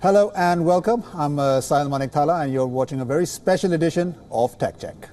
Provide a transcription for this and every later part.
Hello and welcome. I'm Sahil Manekthala and you're watching a very special edition of Tech Check.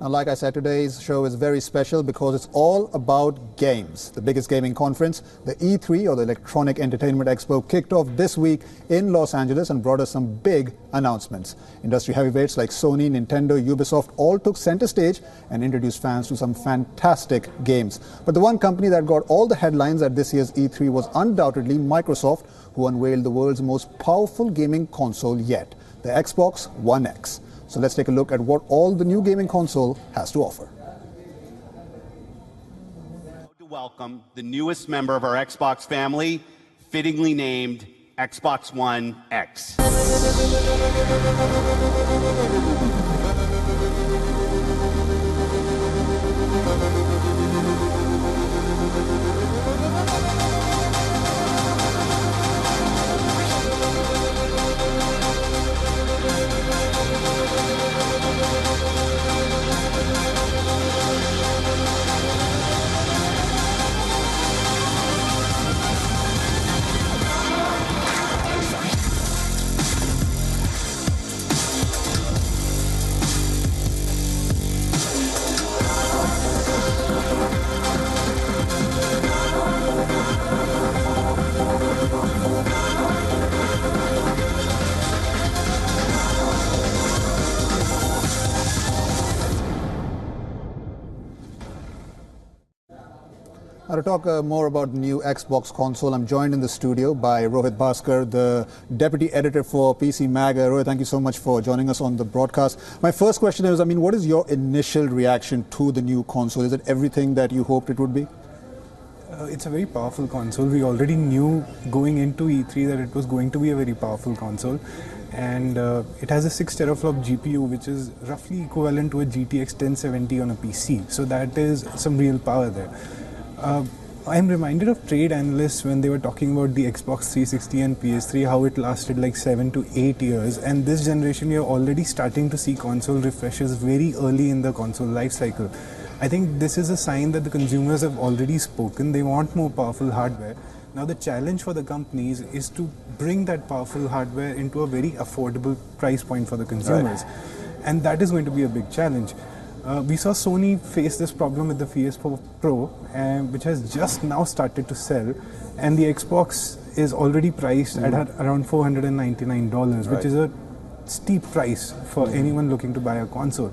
Now, like I said, today's show is very special because it's all about games. The biggest gaming conference, the E3 or the Electronic Entertainment Expo, kicked off this week in Los Angeles and brought us some big announcements. Industry heavyweights like Sony, Nintendo, Ubisoft all took center stage and introduced fans to some fantastic games. But the one company that got all the headlines at this year's E3 was undoubtedly Microsoft, who unveiled the world's most powerful gaming console yet, the Xbox One X. So let's take a look at what all the new gaming console has to offer. To welcome the newest member of our Xbox family, fittingly named Xbox One X. Now, to talk more about the new Xbox console, I'm joined in the studio by Rohit Bhaskar, the Deputy Editor for PC Mag. Rohit, thank you so much for joining us on the broadcast. My first question is, what is your initial reaction to the new console? Is it everything that you hoped it would be? It's a very powerful console. We already knew going into E3 that it was going to be a very powerful console. And it has a 6 teraflop GPU, which is roughly equivalent to a GTX 1070 on a PC. So that is some real power there. I'm reminded of trade analysts when they were talking about the Xbox 360 and PS3, how it lasted like 7 to 8 years. And this generation, you're already starting to see console refreshes very early in the console life cycle. I think this is a sign that the consumers have already spoken. They want more powerful hardware. Now the challenge for the companies is to bring that powerful hardware into a very affordable price point for the consumers. Right. And that is going to be a big challenge. We saw Sony face this problem with the PS4 Pro, which has just now started to sell, and the Xbox is already priced at around $499, which is a steep price for anyone looking to buy a console.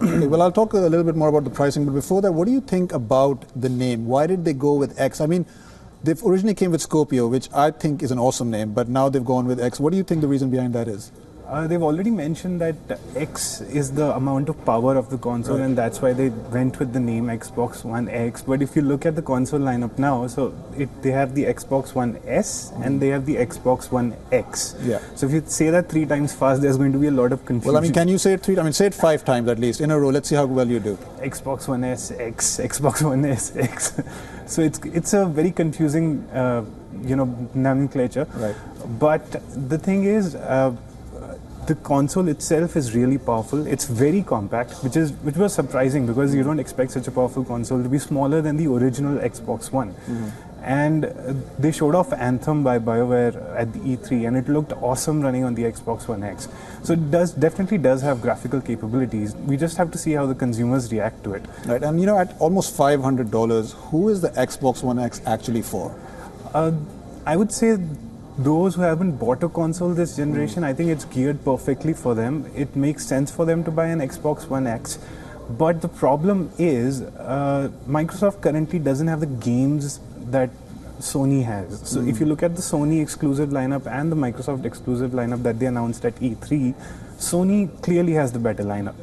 Okay, well, I'll talk a little bit more about the pricing, but before that, what do you think about the name? Why did they go with X? They've originally came with Scorpio, which I think is an awesome name, but now they've gone with X. What do you think the reason behind that is? They've already mentioned that X is the amount of power of the console, right, and that's why they went with the name Xbox One X. But if you look at the console lineup now, they have the Xbox One S and they have the Xbox One X. Yeah. So if you say that 3 times fast, there's going to be a lot of confusion. Well, can you say it 3 times? Say it 5 times at least in a row. Let's see how well you do. Xbox One S X, Xbox One S X. So it's a very confusing, nomenclature. Right. But the thing is, the console itself is really powerful. It's very compact, which was surprising because you don't expect such a powerful console to be smaller than the original Xbox One. And they showed off Anthem by BioWare at the E3, and it looked awesome running on the Xbox One X. So it definitely does have graphical capabilities. We just have to see how the consumers react to it. Right, and at almost $500, who is the Xbox One X actually for? I would say those who haven't bought a console this generation, I think it's geared perfectly for them. It makes sense for them to buy an Xbox One X. But the problem is, Microsoft currently doesn't have the games that Sony has. So if you look at the Sony exclusive lineup and the Microsoft exclusive lineup that they announced at E3, Sony clearly has the better lineup.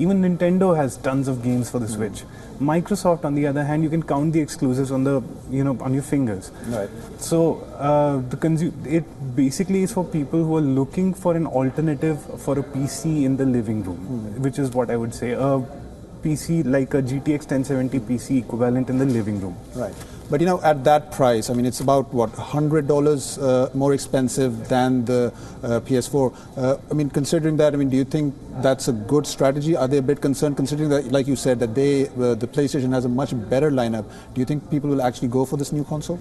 Even Nintendo has tons of games for the Switch. Microsoft, on the other hand, you can count the exclusives on on your fingers. Right. So it basically is for people who are looking for an alternative for a PC in the living room, which is what I would say. A PC like a GTX 1070 PC equivalent in the living room. Right. But at that price, I mean, it's about what, $100 more expensive than the PS4. I mean, considering that, I mean, do you think that's a good strategy? Are they a bit concerned, considering that, like you said, that the PlayStation has a much better lineup? Do you think people will actually go for this new console?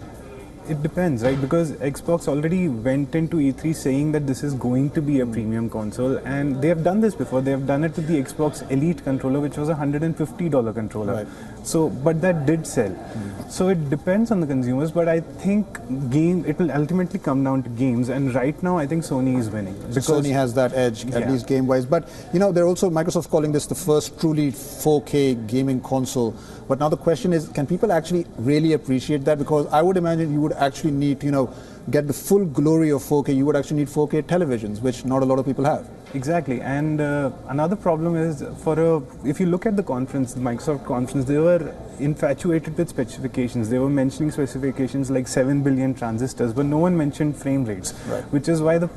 It depends, right? Because Xbox already went into E3 saying that this is going to be a premium console, and they have done this before. They have done it with the Xbox Elite controller, which was a $150 controller. Right. So, but that did sell. So it depends on the consumers, but I think it will ultimately come down to games, and right now I think Sony is winning. Because Sony has that edge, at least game-wise. But they're also, Microsoft calling this the first truly 4K gaming console. But now the question is, can people actually really appreciate that? Because I would imagine you would actually need to, get the full glory of 4K. You would actually need 4K televisions, which not a lot of people have. Exactly, and another problem is if you look at the conference, the Microsoft conference, they were infatuated with specifications. They were mentioning specifications like 7 billion transistors, but no one mentioned frame rates, right. which is why the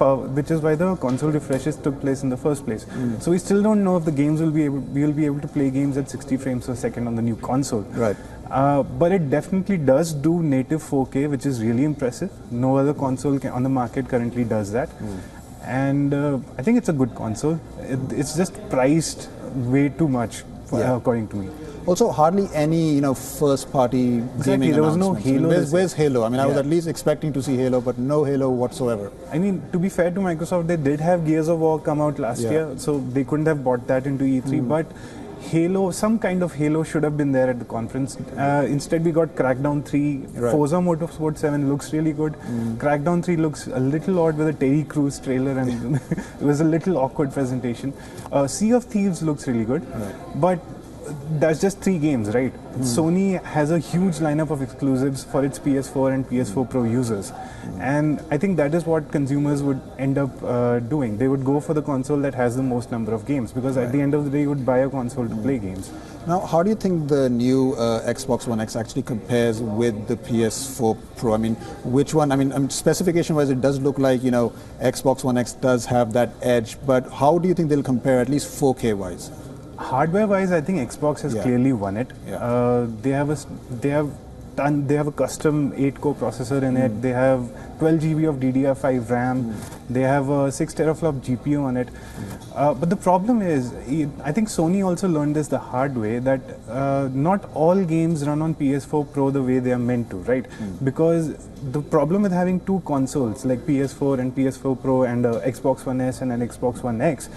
console refreshes took place in the first place. So we still don't know if the games we will be able to play games at 60 frames per second on the new console. Right. But it definitely does do native 4K, which is really impressive. No other console on the market currently does that. And I think it's a good console. It's just priced way too much, according to me. Also, hardly any first-party gaming there was no announcements. Halo. Where's Halo? I mean, I was at least expecting to see Halo, but no Halo whatsoever. I mean, to be fair to Microsoft, they did have Gears of War come out last year, so they couldn't have bought that into E3. But Halo, some kind of Halo should have been there at the conference. Instead, we got Crackdown 3. Right. Forza Motorsport 7 looks really good. Crackdown 3 looks a little odd with a Terry Crews trailer, and it was a little awkward presentation. Sea of Thieves looks really good, but that's just 3 games, right? Sony has a huge lineup of exclusives for its PS4 and PS4 Pro users. And I think that is what consumers would end up doing. They would go for the console that has the most number of games, because at the end of the day, you would buy a console to play games. Now, how do you think the new Xbox One X actually compares with the PS4 Pro? I mean, which one? I mean, specification-wise, it does look like, Xbox One X does have that edge, but how do you think they'll compare, at least 4K-wise? Hardware-wise, I think Xbox has clearly won it. They have a custom 8-core processor in it. They have 12 GB of DDR5 RAM. They have a 6 teraflop GPU on it. But the problem is, I think Sony also learned this the hard way, that not all games run on PS4 Pro the way they are meant to, right? Because the problem with having 2 consoles like PS4 and PS4 Pro and Xbox One S and an Xbox One X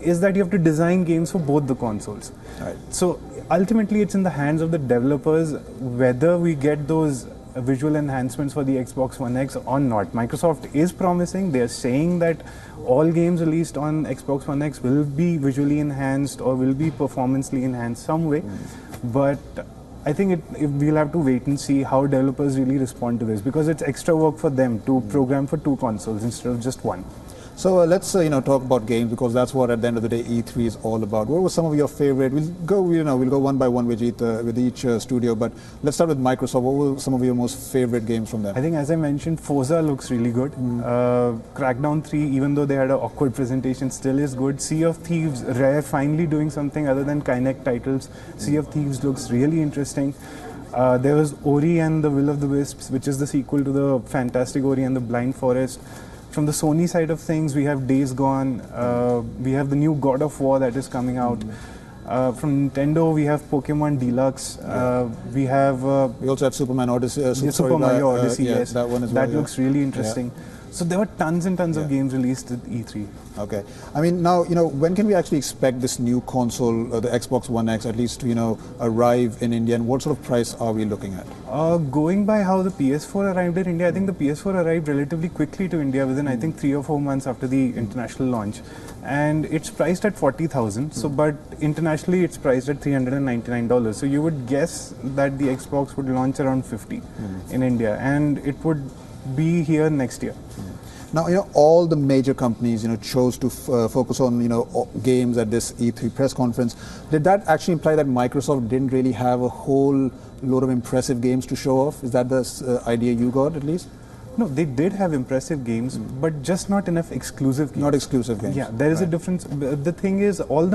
is that you have to design games for both the consoles. Right. So ultimately it's in the hands of the developers whether we get those visual enhancements for the Xbox One X or not. Microsoft is promising, they are saying that all games released on Xbox One X will be visually enhanced or will be performancely enhanced some way, but I think we'll have to wait and see how developers really respond to this, because it's extra work for them to program for 2 consoles instead of just 1. So let's talk about games, because that's what at the end of the day E3 is all about. What were some of your favorite? We'll go one by one with each studio, but let's start with Microsoft. What were some of your most favorite games from them? I think, as I mentioned, Forza looks really good. Crackdown 3, even though they had an awkward presentation, still is good. Sea of Thieves, Rare finally doing something other than Kinect titles. Sea of Thieves looks really interesting. There was Ori and the Will of the Wisps, which is the sequel to the fantastic Ori and the Blind Forest. From the Sony side of things, we have Days Gone, we have the new God of War that is coming out. From Nintendo, we have Pokemon Deluxe. We also have Superman Odyssey. Super Mario Odyssey, yes. That one as well. That looks really interesting. So there were tons and tons of games released at E3. Okay. I mean, now, when can we actually expect this new console, the Xbox One X, at least to, arrive in India, and what sort of price are we looking at? Going by how the PS4 arrived in India, I think the PS4 arrived relatively quickly to India within, I think, 3 or 4 months after the international launch. And it's priced at $40,000, so but internationally it's priced at $399. So you would guess that the Xbox would launch around $50 in India, and it would be here next year. Now, all the major companies, chose to focus on, games at this E3 press conference. Did that actually imply that Microsoft didn't really have a whole load of impressive games to show off? Is that the idea you got, at least? No, they did have impressive games, but just not enough exclusive games. Not exclusive games. Yeah, there is a difference. The thing is, all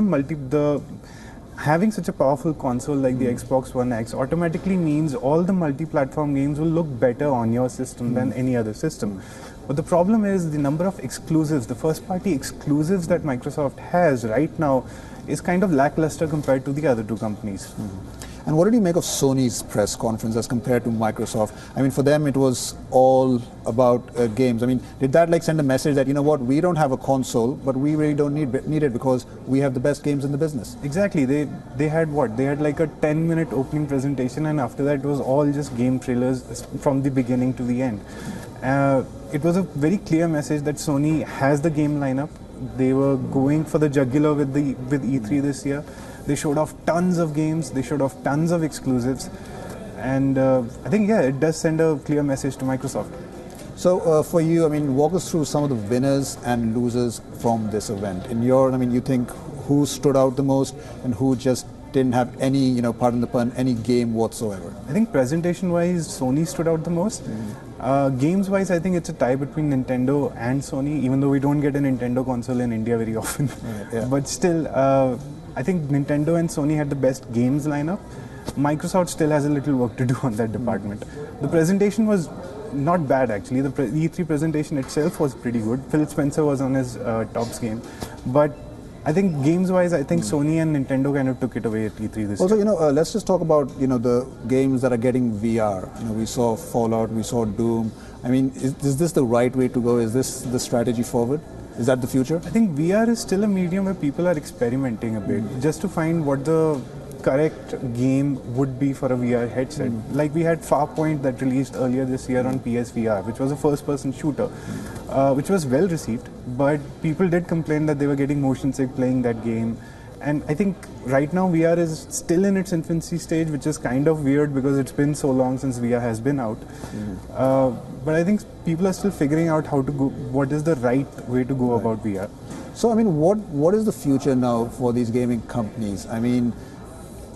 having such a powerful console like the Xbox One X automatically means all the multi-platform games will look better on your system than any other system. But the problem is the number of exclusives, the first-party exclusives that Microsoft has right now is kind of lackluster compared to the other two companies. And what did you make of Sony's press conference as compared to Microsoft? I mean, for them it was all about games. I mean, did that like send a message that, you know what, we don't have a console, but we really don't need it because we have the best games in the business? Exactly. They had what? They had like a 10-minute opening presentation, and after that it was all just game trailers from the beginning to the end. It was a very clear message that Sony has the game lineup. They were going for the jugular with E3 this year. They showed off tons of games, they showed off tons of exclusives, and I think, yeah, it does send a clear message to Microsoft. So for you, I mean, walk us through some of the winners and losers from this event. In your, I mean, you think who stood out the most and who just didn't have any, you know, pardon the pun, any game whatsoever? I think presentation-wise, Sony stood out the most. Games-wise, I think it's a tie between Nintendo and Sony, even though we don't get a Nintendo console in India very often. Yeah. But still, I think Nintendo and Sony had the best games lineup. Microsoft still has a little work to do on that department. The presentation was not bad actually. The E3 presentation itself was pretty good. Phil Spencer was on his tops game. But I think games-wise, I think Sony and Nintendo kind of took it away at E3 this Also, year. you know, let's just talk about, you know, the games that are getting VR. You know, we saw Fallout, we saw Doom. I mean, is this the right way to go? Is this the strategy forward? Is that the future? I think VR is still a medium where people are experimenting a bit just to find what the correct game would be for a VR headset. Like we had Farpoint that released earlier this year on PSVR, which was a first-person shooter, which was well received, but people did complain that they were getting motion sick playing that game. And I think right now VR is still in its infancy stage, which is kind of weird because it's been so long since VR has been out. But I think people are still figuring out how to go, what is the right way to go about VR. So, I mean, what is the future now for these gaming companies? I mean,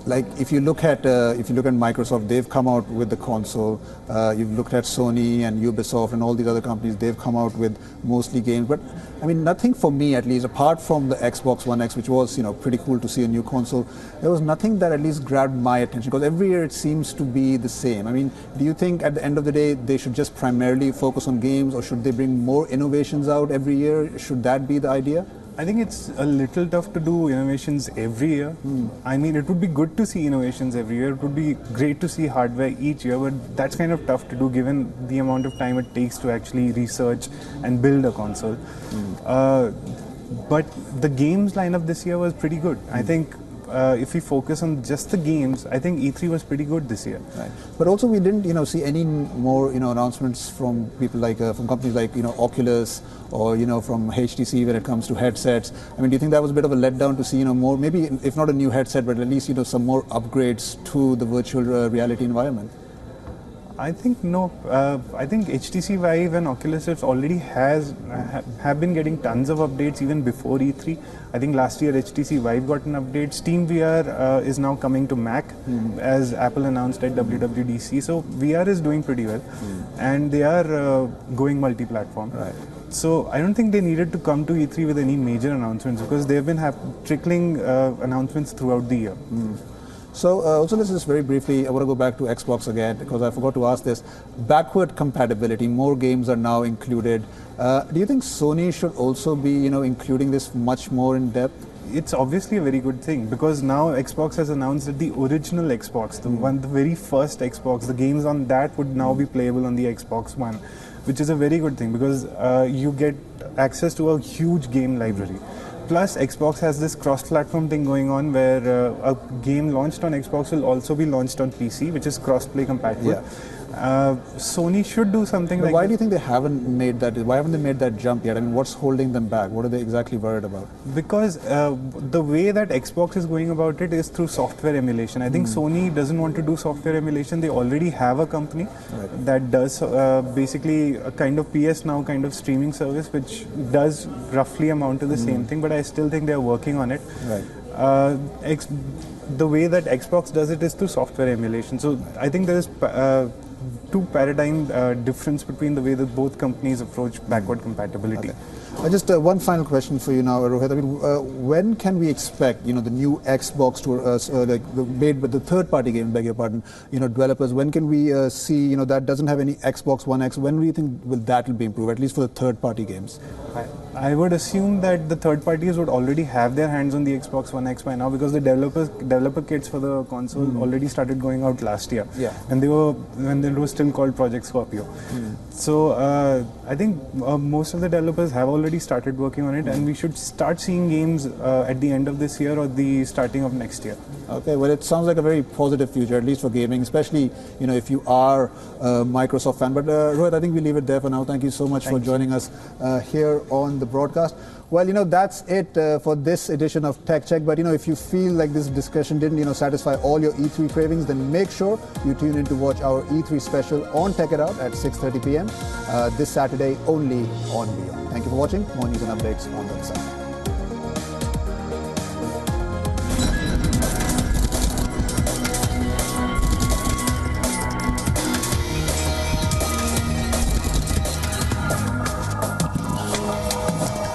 like if you look at Microsoft, they've come out with the console. You've looked at Sony and Ubisoft and all these other companies. They've come out with mostly games. But I mean, nothing for me, at least, apart from the Xbox One X, which was, you know, pretty cool to see a new console. There was nothing that at least grabbed my attention because every year it seems to be the same. I mean, do you think at the end of the day they should just primarily focus on games, or should they bring more innovations out every year? Should that be the idea? I think it's a little tough to do innovations every year. I mean, it would be good to see innovations every year. It would be great to see hardware each year, but that's kind of tough to do given the amount of time it takes to actually research and build a console. But the games lineup this year was pretty good. I think if we focus on just the games, I think E3 was pretty good this year. Right. But also we didn't, you know, see any more, you know, announcements from people like from companies like, you know, Oculus or, you know, from HTC when it comes to headsets. I mean, do you think that was a bit of a letdown to see, you know, more, maybe if not a new headset, but at least, you know, some more upgrades to the virtual reality environment? I think no. I think HTC Vive and Oculus Rift already have been getting tons of updates even before E3. I think last year HTC Vive got an update. Steam VR is now coming to Mac, as Apple announced at WWDC. So VR is doing pretty well, and they are going multi-platform. Right. So I don't think they needed to come to E3 with any major announcements because they've been trickling announcements throughout the year. So also let's just very briefly, I want to go back to Xbox again because I forgot to ask this. Backward compatibility, more games are now included. Do you think Sony should also be, you know, including this much more in depth? It's obviously a very good thing because now Xbox has announced that the original Xbox, the very first Xbox, the games on that would now be playable on the Xbox One, which is a very good thing because you get access to a huge game library. Plus, Xbox has this cross-platform thing going on where a game launched on Xbox will also be launched on PC, which is cross-play compatible. Yeah. Sony should do something But like why that. do you think they haven't made that? Why haven't they made that jump yet? I mean, what's holding them back? What are they exactly worried about? Because the way that Xbox is going about it is through software emulation. I think Sony doesn't want to do software emulation. They already have a company that does basically a kind of PS Now kind of streaming service, which does roughly amount to the same thing, but I still think they're working on it. Right. The way that Xbox does it is through software emulation. So I think there is two paradigm difference between the way that both companies approach backward compatibility. Just one final question for you now, Rohit. I mean, when can we expect, the new Xbox made with the third-party game, beg your pardon, developers? When can we see, that doesn't have any Xbox One X? When do you think that will be improved, at least for the third-party games? I would assume that the third parties would already have their hands on the Xbox One X by now, because the developer kits for the console already started going out last year. Yeah. And when it was still called Project Scorpio. So I think most of the developers have already started working on it, and we should start seeing games at the end of this year or the starting of next year. Okay, well, it sounds like a very positive future, at least for gaming, especially if you are a Microsoft fan. But Rohit, I think we leave it there for now. Thank you so much for joining us here on the broadcast. Well, that's it for this edition of Tech Check. But if you feel like this discussion didn't satisfy all your E3 cravings, then make sure you tune in to watch our E3 special on Tech It Out at 6:30 p.m. This Saturday only on WION. Thank you for watching. More news and updates on the other side.